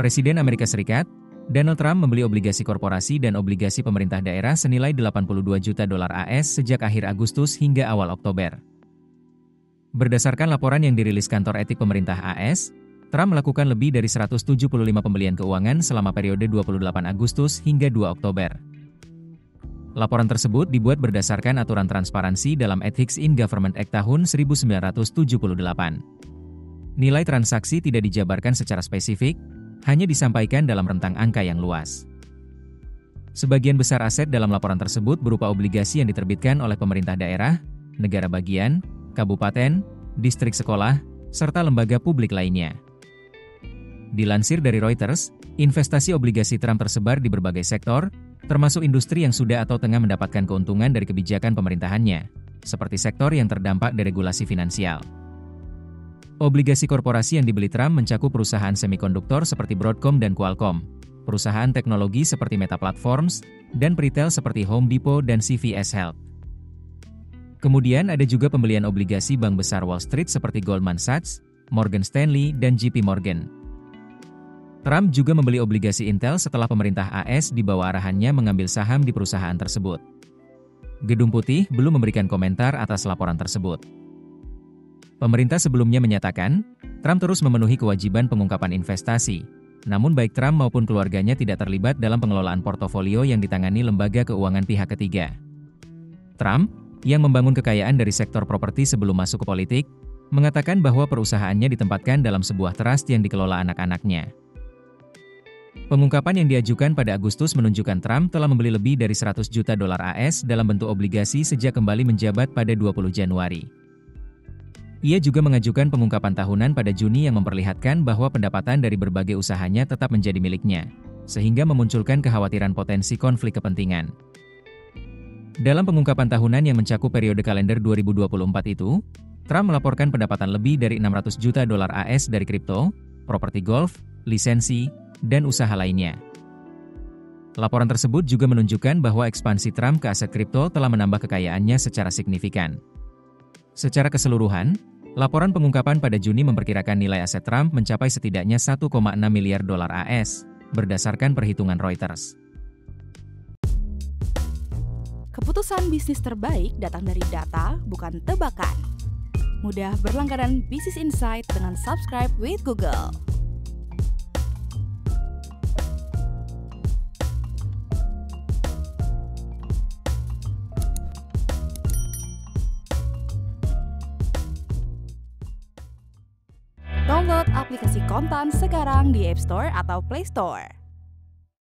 Presiden Amerika Serikat, Donald Trump membeli obligasi korporasi dan obligasi pemerintah daerah senilai 82 juta dolar AS sejak akhir Agustus hingga awal Oktober. Berdasarkan laporan yang dirilis kantor etik pemerintah AS, Trump melakukan lebih dari 175 pembelian keuangan selama periode 28 Agustus hingga 2 Oktober. Laporan tersebut dibuat berdasarkan aturan transparansi dalam Ethics in Government Act tahun 1978. Nilai transaksi tidak dijabarkan secara spesifik, hanya disampaikan dalam rentang angka yang luas. Sebagian besar aset dalam laporan tersebut berupa obligasi yang diterbitkan oleh pemerintah daerah, negara bagian, kabupaten, distrik sekolah, serta lembaga publik lainnya. Dilansir dari Reuters, investasi obligasi Trump tersebar di berbagai sektor, termasuk industri yang sudah atau tengah mendapatkan keuntungan dari kebijakan pemerintahannya, seperti sektor yang terdampak deregulasi finansial. Obligasi korporasi yang dibeli Trump mencakup perusahaan semikonduktor seperti Broadcom dan Qualcomm, perusahaan teknologi seperti Meta Platforms, dan retail seperti Home Depot dan CVS Health. Kemudian ada juga pembelian obligasi bank besar Wall Street seperti Goldman Sachs, Morgan Stanley, dan JP Morgan. Trump juga membeli obligasi Intel setelah pemerintah AS di bawah arahannya mengambil saham di perusahaan tersebut. Gedung Putih belum memberikan komentar atas laporan tersebut. Pemerintah sebelumnya menyatakan, Trump terus memenuhi kewajiban pengungkapan investasi, namun baik Trump maupun keluarganya tidak terlibat dalam pengelolaan portofolio yang ditangani lembaga keuangan pihak ketiga. Trump, yang membangun kekayaan dari sektor properti sebelum masuk ke politik, mengatakan bahwa perusahaannya ditempatkan dalam sebuah trust yang dikelola anak-anaknya. Pengungkapan yang diajukan pada Agustus menunjukkan Trump telah membeli lebih dari 100 juta dolar AS dalam bentuk obligasi sejak kembali menjabat pada 20 Januari. Ia juga mengajukan pengungkapan tahunan pada Juni yang memperlihatkan bahwa pendapatan dari berbagai usahanya tetap menjadi miliknya, sehingga memunculkan kekhawatiran potensi konflik kepentingan. Dalam pengungkapan tahunan yang mencakup periode kalender 2024 itu, Trump melaporkan pendapatan lebih dari 600 juta dolar AS dari kripto, properti golf, lisensi, dan usaha lainnya. Laporan tersebut juga menunjukkan bahwa ekspansi Trump ke aset kripto telah menambah kekayaannya secara signifikan. Secara keseluruhan, laporan pengungkapan pada Juni memperkirakan nilai aset Trump mencapai setidaknya 1,6 miliar dolar AS, berdasarkan perhitungan Reuters. Keputusan bisnis terbaik datang dari data, bukan tebakan. Mudah berlangganan Business Insight dengan subscribe with Google. Download aplikasi Kontan sekarang di App Store atau Play Store.